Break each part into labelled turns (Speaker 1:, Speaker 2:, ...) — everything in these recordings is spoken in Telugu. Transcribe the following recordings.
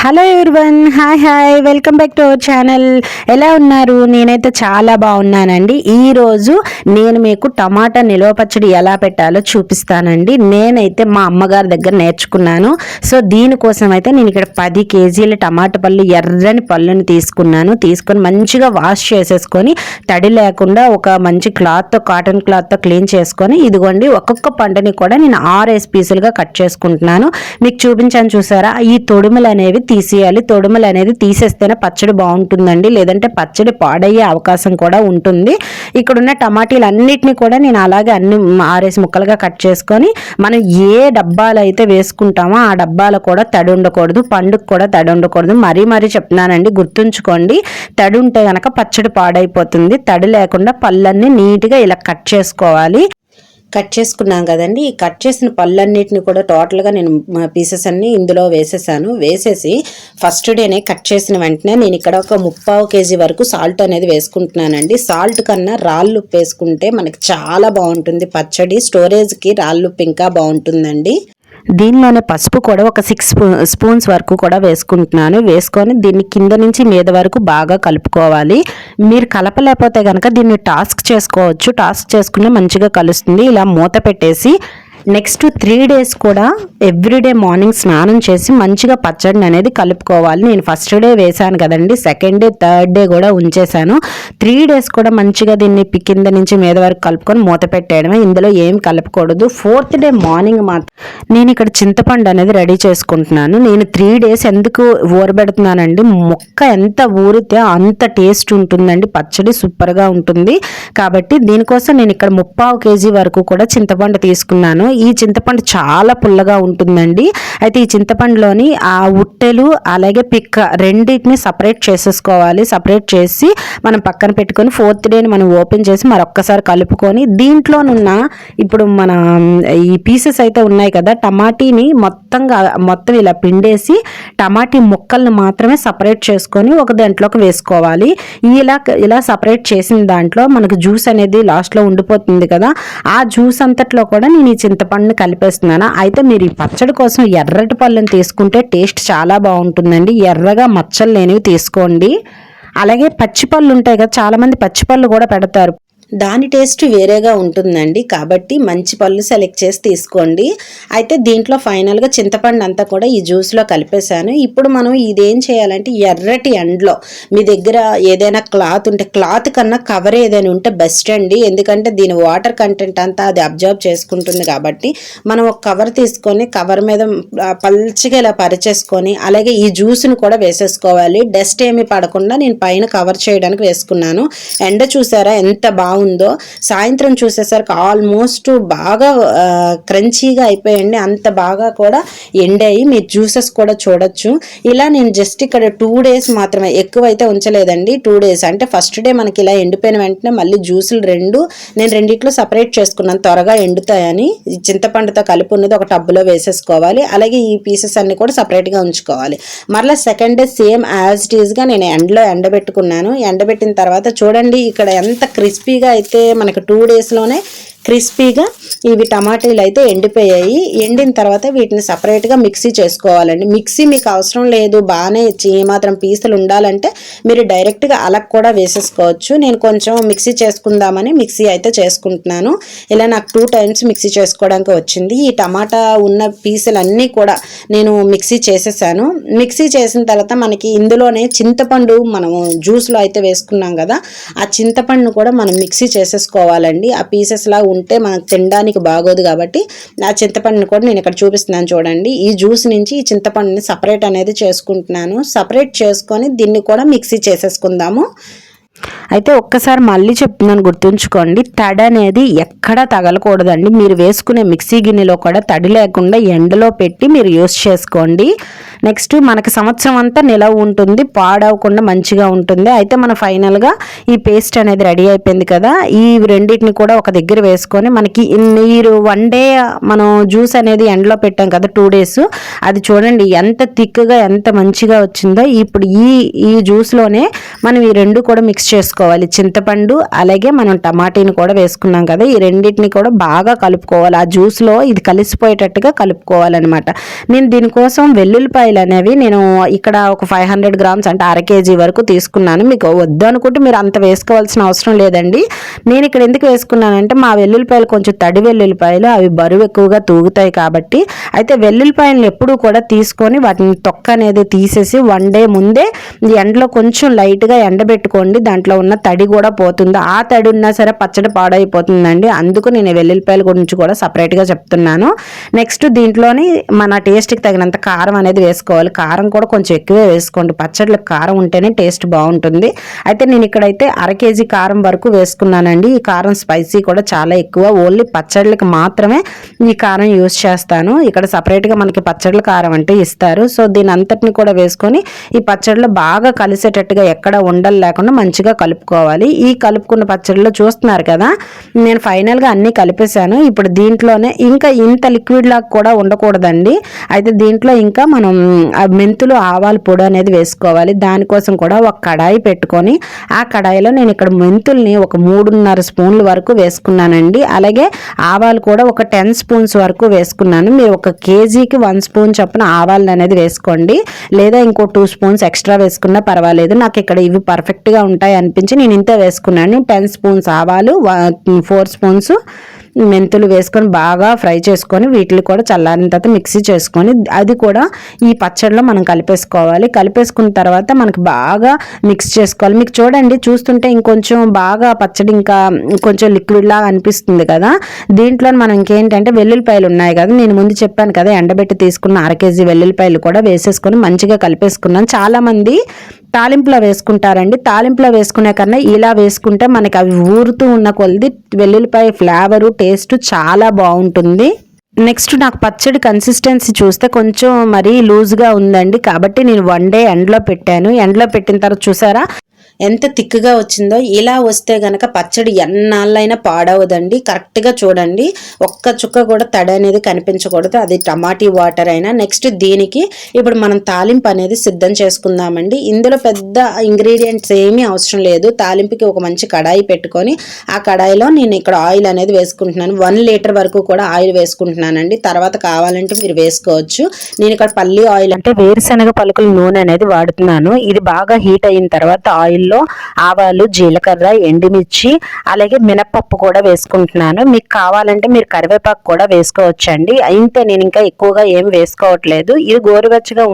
Speaker 1: Hello everyone, hi welcome back to our channel. ఎలా ఉన్నారు? నేనైతే చాలా బాగున్నానండి. ఈరోజు నేను మీకు టమాటా నిల్వ పచ్చడి ఎలా పెట్టాలో చూపిస్తానండి. నేనైతే మా అమ్మగారి దగ్గర నేర్చుకున్నాను. సో దీనికోసం అయితే నేను ఇక్కడ 10 కేజీల టమాటా పళ్ళు, ఎర్రని పళ్ళుని తీసుకొని మంచిగా వాష్ చేసేసుకొని తడి లేకుండా ఒక మంచి క్లాత్తో, కాటన్ క్లాత్తో క్లీన్ చేసుకొని ఇదిగోండి ఒక్కొక్క పంటని కూడా నేను 6 పీసులుగా కట్ చేసుకుంటున్నాను. మీకు చూపించాను చూసారా? ఈ తొడుములు అనేవి తీసేయాలి. తొడుములు అనేది తీసేస్తేనే పచ్చడి బాగుంటుందండి, లేదంటే పచ్చడి పాడయ్యే అవకాశం కూడా ఉంటుంది. ఇక్కడ ఉన్న టమాటీలు అన్నిటిని కూడా నేను అలాగే అన్ని 6 ముక్కలుగా కట్ చేసుకొని మనం ఏ డబ్బాలు అయితే వేసుకుంటామో ఆ డబ్బాలు కూడా తడి ఉండకూడదు, పండుగ కూడా తడి ఉండకూడదు. మరీ చెప్తున్నానండి, గుర్తుంచుకోండి. తడి ఉంటే గనక పచ్చడి పాడైపోతుంది. తడి లేకుండా పళ్ళన్నీ నీట్గా ఇలా కట్ చేసుకోవాలి. కట్ చేసుకున్నాం కదండి. ఈ కట్ చేసిన పళ్ళన్నిటిని కూడా టోటల్గా నేను పీసెస్ అన్ని ఇందులో వేసేసి ఫస్ట్ డేనే కట్ చేసిన వెంటనే నేను ఇక్కడ ఒక 3/4 కేజీ వరకు సాల్ట్ అనేది వేసుకుంటున్నానండి. సాల్ట్ కన్నా రాళ్ళుప్పు వేసుకుంటే మనకి చాలా బాగుంటుంది పచ్చడి. స్టోరేజ్కి రాళ్ళుప్పు ఇంకా బాగుంటుందండి. దీనిలోనే పసుపు కూడా ఒక 6 స్పూన్స్ వరకు కూడా వేసుకొని దీన్ని కింద నుంచి మీద వరకు బాగా కలుపుకోవాలి. మీరు కలపలేకపోతే కనుక దీన్ని టాస్క్ చేసుకుని మంచిగా కలుస్తుంది. ఇలా మూత పెట్టేసి నెక్స్ట్ 3 డేస్ కూడా ఎవ్రీడే మార్నింగ్ స్నానం చేసి మంచిగా పచ్చడిని అనేది కలుపుకోవాలి. నేను ఫస్ట్ డే వేసాను కదండి, సెకండ్ డే, థర్డ్ డే కూడా ఉంచేసాను. 3 డేస్ కూడా మంచిగా దీన్ని కింద నుంచి మీద వరకు కలుపుకొని మూత పెట్టేయడమే. ఇందులో ఏం కలపకూడదు. 4th డే మార్నింగ్ మాత్రం నేను ఇక్కడ చింతపండు అనేది రెడీ చేసుకుంటున్నాను. నేను 3 డేస్ ఎందుకు ఊరబెడుతున్నానండి, మొక్క ఎంత ఊరితే అంత టేస్ట్ ఉంటుందండి, పచ్చడి సూపర్గా ఉంటుంది. కాబట్టి దీనికోసం నేను ఇక్కడ 3/4 కేజీ వరకు కూడా చింతపండు తీసుకున్నాను. ఈ చింతపండు చాలా పుల్లగా ఉంటుందండి. అయితే ఈ చింతపండులోని ఆ ఉట్టెలు అలాగే పిక్క రెండింటిని సపరేట్ చేసేసుకోవాలి. సపరేట్ చేసి మనం పక్కన పెట్టుకొని 4th డేని మనం ఓపెన్ చేసి మరొక్కసారి కలుపుకొని దీంట్లోనున్న ఇప్పుడు మన ఈ పీసెస్ అయితే ఉన్నాయి కదా, టమాటీని మొత్తం ఇలా పిండేసి టమాటీ ముక్కల్ని మాత్రమే సపరేట్ చేసుకొని ఒక దాంట్లోకి వేసుకోవాలి. ఇలా సపరేట్ చేసిన దాంట్లో మనకు జ్యూస్ అనేది లాస్ట్లో ఉండిపోతుంది కదా, ఆ జ్యూస్ అంతట్లో కూడా నేను ఈ చింతపండుని కలిపేస్తున్నాను. అయితే మీరు ఈ పచ్చడి కోసం ఎర్రటి పళ్ళని తీసుకుంటే టేస్ట్ చాలా బాగుంటుందండి. ఎర్రగా మచ్చలు లేనివి తీసుకోండి. అలాగే పచ్చిపళ్ళు ఉంటాయి కదా, చాలామంది పచ్చిపళ్ళు కూడా పెడతారు, దాని టేస్ట్ వేరేగా ఉంటుందండి. కాబట్టి మంచి పళ్ళు సెలెక్ట్ చేసి తీసుకోండి. అయితే దీంట్లో ఫైనల్గా చింతపండు అంతా కూడా ఈ జ్యూస్లో కలిపేశాను. ఇప్పుడు మనం ఇదేం చేయాలంటే ఎర్రటి ఎండలో మీ దగ్గర ఏదైనా క్లాత్ ఉంటే, క్లాత్ కన్నా కవర్ ఏదైనా ఉంటే బెస్ట్ అండి. ఎందుకంటే దీని వాటర్ కంటెంట్ అంతా అది అబ్జర్వ్ చేసుకుంటుంది. కాబట్టి మనం ఒక కవర్ తీసుకొని కవర్ మీద పల్చగా ఇలా పరిచేసుకొని అలాగే ఈ జ్యూస్ని కూడా వేసేసుకోవాలి. డస్ట్ ఏమి పడకుండా నేను పైన కవర్ చేయడానికి వేసుకున్నాను. ఎండ చూసారా ఎంత బాగుందో. సాయంత్రం చూసేసరికి ఆల్మోస్ట్ బాగా క్రంచీగా అయిపోయండి. అంత బాగా కూడా ఎండాయి. మీరు జ్యూసెస్ కూడా చూడొచ్చు. ఇలా నేను జస్ట్ ఇక్కడ 2 డేస్ మాత్రమే, ఎక్కువైతే ఉంచలేదండి. 2 డేస్ అంటే ఫస్ట్ డే మనకి ఇలా ఎండిపోయిన వెంటనే మళ్ళీ జ్యూసులు నేను రెండిట్లో సపరేట్ చేసుకున్నాను, త్వరగా ఎండుతాయని. చింతపండుతో కలిపి ఉన్నది ఒక టబ్బులో వేసేసుకోవాలి. అలాగే ఈ పీసెస్ అన్ని కూడా సపరేట్గా ఉంచుకోవాలి. మరలా second day same as it ఈస్గా నేను ఎండబెట్టుకున్నాను. ఎండబెట్టిన తర్వాత చూడండి ఇక్కడ ఎంత క్రిస్పీగా అయితే మనకు 2 డేస్లోనే క్రిస్పీగా ఇవి టమాటాలు అయితే ఎండిపోయాయి. ఎండిన తర్వాత వీటిని సపరేట్గా మిక్సీ చేసుకోవాలండి. మిక్సీ మీకు అవసరం లేదు, బాగానే మాత్రం పీసులు ఉండాలంటే మీరు డైరెక్ట్గా అలా కూడా వేసేసుకోవచ్చు. నేను కొంచెం మిక్సీ చేసుకుందామని మిక్సీ అయితే చేసుకుంటున్నాను. ఇలా నాకు 2 టైమ్స్ మిక్సీ చేసుకోవడానికి వచ్చింది. ఈ టమాటా ఉన్న పీసులన్నీ కూడా నేను మిక్సీ చేసేసాను. మిక్సీ చేసిన తర్వాత మనకి ఇందులోనే చింతపండు మనము జ్యూస్లో అయితే వేసుకున్నాం కదా, ఆ చింతపండును కూడా మనం మిక్సీ చేసేసుకోవాలండి. ఆ పీసెస్లా ఉంటే మనకు తినడానికి బాగోదు. కాబట్టి ఆ చింతపండుని కూడా నేను ఇక్కడ చూపిస్తున్నాను చూడండి. ఈ జ్యూస్ నుంచి ఈ చింతపండుని సపరేట్ అనేది చేసుకుంటున్నాను. సపరేట్ చేసుకొని దీన్ని కూడా మిక్సీ చేసేసుకుందాము. అయితే ఒక్కసారి మళ్ళీ చెప్తున్నాను, గుర్తుంచుకోండి. తడి అనేది ఎక్కడా తగలకూడదండి. మీరు వేసుకునే మిక్సీ గిన్నెలో కూడా తడి లేకుండా ఎండలో పెట్టి మీరు యూస్ చేసుకోండి. నెక్స్ట్ మనకి సంవత్సరం అంతా నిలవ ఉంటుంది, పాడవకుండా మంచిగా ఉంటుంది. అయితే మన ఫైనల్గా ఈ పేస్ట్ అనేది రెడీ అయిపోయింది కదా, ఈ రెండింటిని కూడా ఒక దగ్గర వేసుకొని మనకి మీరు 1 డే మనం జ్యూస్ అనేది ఎండలో పెట్టాం కదా 2 డేస్, అది చూడండి ఎంత థిక్గా ఎంత మంచిగా వచ్చిందో. ఇప్పుడు ఈ జ్యూస్లోనే మనం ఈ రెండు కూడా మిక్స్ చేసుకోవాలి. చింతపండు అలాగే మనం టమాటీని కూడా వేసుకున్నాం కదా, ఈ రెండింటిని కూడా బాగా కలుపుకోవాలి. ఆ జ్యూస్లో ఇది కలిసిపోయేటట్టుగా కలుపుకోవాలన్నమాట. నేను దీనికోసం వెల్లుల్లిపాయలు అనేవి నేను ఇక్కడ ఒక 500 గ్రామ్స్ అంటే అర కేజీ వరకు తీసుకున్నాను. మీకు వద్దు అనుకుంటే మీరు అంత వేసుకోవాల్సిన అవసరం లేదండి. నేను ఇక్కడ ఎందుకు వేసుకున్నానంటే మా వెల్లుల్లిపాయలు కొంచెం తడి వెల్లుల్లిపాయలు, అవి బరువు ఎక్కువగా తూగుతాయి కాబట్టి. అయితే వెల్లుల్లిపాయలను ఎప్పుడూ కూడా తీసుకొని వాటిని తొక్క అనేది తీసేసి 1 డే ముందే ఎండలో కొంచెం లైట్గా ఎండబెట్టుకోండి. దాంట్లో ఉన్న తడి కూడా పోతుంది. ఆ తడి ఉన్నా సరే పచ్చడి పాడైపోతుందండి. అందుకు నేను వెల్లుల్లిపాయల గురించి కూడా సపరేట్గా చెప్తున్నాను. నెక్స్ట్ దీంట్లోని మన టేస్ట్కి తగినంత కారం అనేది వేసుకోవాలి. కారం కూడా కొంచెం ఎక్కువే వేసుకోండి. పచ్చడిలో కారం ఉంటేనే టేస్ట్ బాగుంటుంది. అయితే నేను ఇక్కడైతే అర కేజీ కారం వరకు వేసుకున్నానండి. ఈ కారం స్పైసీ కూడా చాలా ఎక్కువ. ఓన్లీ పచ్చళ్ళకి మాత్రమే ఈ కారం యూస్ చేస్తాను. ఇక్కడ సపరేట్గా మనకి పచ్చళ్ళ కారం అంటే ఇస్తారు. సో దీని అంతటిని కూడా వేసుకొని ఈ పచ్చడిలో బాగా కలిసేటట్టుగా ఎక్కడ ఉండలు లేకుండా మంచిగా కలుపుకోవాలి. ఈ కలుపుకున్న పచ్చడిలో చూస్తున్నారు కదా, నేను ఫైనల్గా అన్నీ కలిపేశాను. ఇప్పుడు దీంట్లోనే ఇంకా ఇంత లిక్విడ్ లాగా కూడా ఉండకూడదండి. అయితే దీంట్లో ఇంకా మనం మెంతులు ఆవాల పొడి అనేది వేసుకోవాలి. దానికోసం కూడా ఒక కడాయి పెట్టుకొని ఆ కడాయిలో నేను ఇక్కడ మెంతుల్ని ఒక 3.5 స్పూన్ల వరకు వేసుకున్నానండి. అలాగే ఆవాలు కూడా ఒక 10 స్పూన్స్ వరకు వేసుకున్నాను. మీరు ఒక కేజీకి 1 స్పూన్ చొప్పున ఆవాలు అనేది వేసుకోండి, లేదా ఇంకో 2 స్పూన్స్ ఎక్స్ట్రా వేసుకున్నా పర్వాలేదు. నాకు ఇక్కడ ఇవి పర్ఫెక్ట్గా ఉంటాయి అనిపించి నేను ఇంత వేసుకున్నాను. 10 స్పూన్స్ ఆవాలు, 4 స్పూన్స్ మెంతులు వేసుకొని బాగా ఫ్రై చేసుకొని వీటిని కూడా చల్లారిన తర్వాత మిక్సీ చేసుకొని అది కూడా ఈ పచ్చడిలో మనం కలిపేసుకోవాలి. కలిపేసుకున్న తర్వాత మనకు బాగా మిక్స్ చేసుకోవాలి. మీకు చూడండి, చూస్తుంటే ఇంకొంచెం బాగా పచ్చడి ఇంకా కొంచెం లిక్విడ్ లాగా అనిపిస్తుంది కదా. దీంట్లో మనం ఇంకేంటంటే వెల్లుల్లిపాయలు ఉన్నాయి కదా, నేను ముందు చెప్పాను కదా, ఎండబెట్టి తీసుకున్న అర కేజీ వెల్లుల్లిపాయలు కూడా వేసేసుకొని మంచిగా కలిపేసుకున్నాను. చాలామంది తాలింపులో వేసుకుంటారండి. తాలింపులో వేసుకునే కన్నా ఇలా వేసుకుంటే మనకి అవి ఊరుతూ ఉన్న కొలది వెల్లుల్లిపాయ ఫ్లేవరు టేస్ట్ చాలా బాగుంటుంది. నెక్స్ట్ నాకు పచ్చడి కన్సిస్టెన్సీ చూస్తే కొంచెం మరీ లూజ్గా ఉందండి. కాబట్టి నేను 1 డే ఎండలో పెట్టాను. ఎండలో పెట్టిన తర్వాత చూసారా ఎంత థిక్గా వచ్చిందో. ఇలా వస్తే గనక పచ్చడి ఎన్నాళ్ళైనా పాడవదండి. కరెక్ట్గా చూడండి, ఒక్క చుక్క కూడా తడి అనేది కనిపించకూడదు. అది టమాటీ వాటర్ అయినా. నెక్స్ట్ దీనికి ఇప్పుడు మనం తాలింపు అనేది సిద్ధం చేసుకుందామండి. ఇందులో పెద్ద ఇంగ్రీడియంట్స్ ఏమీ అవసరం లేదు. తాలింపుకి ఒక మంచి కడాయి పెట్టుకొని ఆ కడాయిలో నేను ఇక్కడ ఆయిల్ అనేది వేసుకుంటున్నాను. 1 లీటర్ వరకు కూడా ఆయిల్ వేసుకుంటున్నానండి. తర్వాత కావాలంటే మీరు వేసుకోవచ్చు. నేను ఇక్కడ పల్లి ఆయిల్ అంటే వేరుశనగ పలుకుల నూనె అనేది వాడుతున్నాను. ఇది బాగా హీట్ అయిన తర్వాత ఆయిల్ ఆవాలు, జీలకర్ర, ఎండుమిర్చి అలాగే మినపప్పు కూడా వేసుకుంటున్నాను. మీకు కావాలంటే మీరు కరివేపాకు కూడా వేసుకోవచ్చండి. అయితే నేను ఇంకా ఎక్కువగా ఏం వేసుకోవట్లేదు. ఇది గోరువెచ్చగా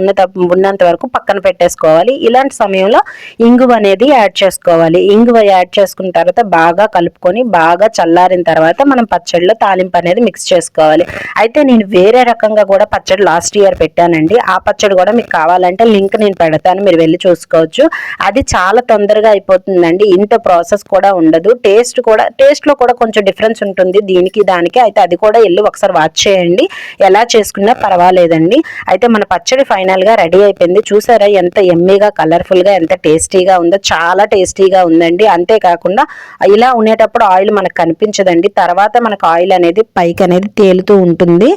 Speaker 1: ఉన్నంత వరకు పక్కన పెట్టేసుకోవాలి. ఇలాంటి సమయంలో ఇంగువ అనేది యాడ్ చేసుకోవాలి. ఇంగువ యాడ్ చేసుకున్న తర్వాత బాగా కలుపుకొని బాగా చల్లారిన తర్వాత మనం పచ్చడిలో తాలింపు అనేది మిక్స్ చేసుకోవాలి. అయితే నేను వేరే రకంగా కూడా పచ్చడి లాస్ట్ ఇయర్ పెట్టానండి. ఆ పచ్చడి కూడా మీకు కావాలంటే లింక్ నేను పెడతాను, మీరు వెళ్ళి చూసుకోవచ్చు. అది చాలా తొందరగా అయిపోతుందండి. ఇంత ప్రాసెస్ కూడా ఉండదు. టేస్ట్లో కూడా కొంచెం డిఫరెన్స్ ఉంటుంది దీనికి దానికి. అయితే అది కూడా వెళ్ళి ఒకసారి వాచ్ చేయండి, ఎలా చేసుకున్నా పర్వాలేదండి. అయితే మన పచ్చడి ఫైనల్గా రెడీ అయిపోయింది. చూసారా ఎంత ఎమ్మీగా కలర్ఫుల్గా ఎంత టేస్టీగా ఉందో. చాలా టేస్టీగా ఉందండి. అంతేకాకుండా ఇలా ఉండేటప్పుడు ఆయిల్ మనకు కనిపించదండి. తర్వాత మనకు ఆయిల్ అనేది పైకి అనేది తేలుతూ ఉంటుంది.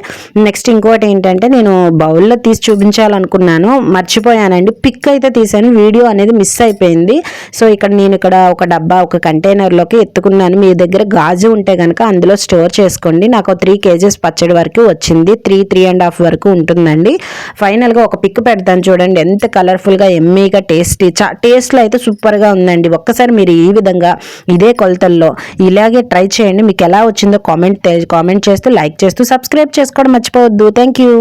Speaker 1: నెక్స్ట్ ఇంకోటి ఏంటంటే నేను బౌల్లో తీసి చూపించాలనుకున్నాను, మర్చిపోయానండి. పిక్ అయితే తీసాను, వీడియో అనేది మిస్ అయిపోయింది. సో నేను ఇక్కడ ఒక డబ్బా ఒక కంటైనర్లోకి ఎత్తుకున్నాను. మీ దగ్గర గాజు ఉంటే కనుక అందులో స్టోర్ చేసుకోండి. నాకు 3 kgs పచ్చడి వరకు వచ్చింది. 3.5 వరకు ఉంటుందండి. ఫైనల్గా ఒక పిక్ పెడతాను చూడండి, ఎంత కలర్ఫుల్గా ఎమ్మీగా టేస్ట్లో అయితే సూపర్గా ఉందండి. ఒక్కసారి మీరు ఈ విధంగా ఇదే కొలతల్లో ఇలాగే ట్రై చేయండి. మీకు ఎలా వచ్చిందో కామెంట్ చేస్తూ లైక్ చేస్తూ సబ్స్క్రైబ్ చేసుకోవడం మర్చిపోవద్దు. Thank you.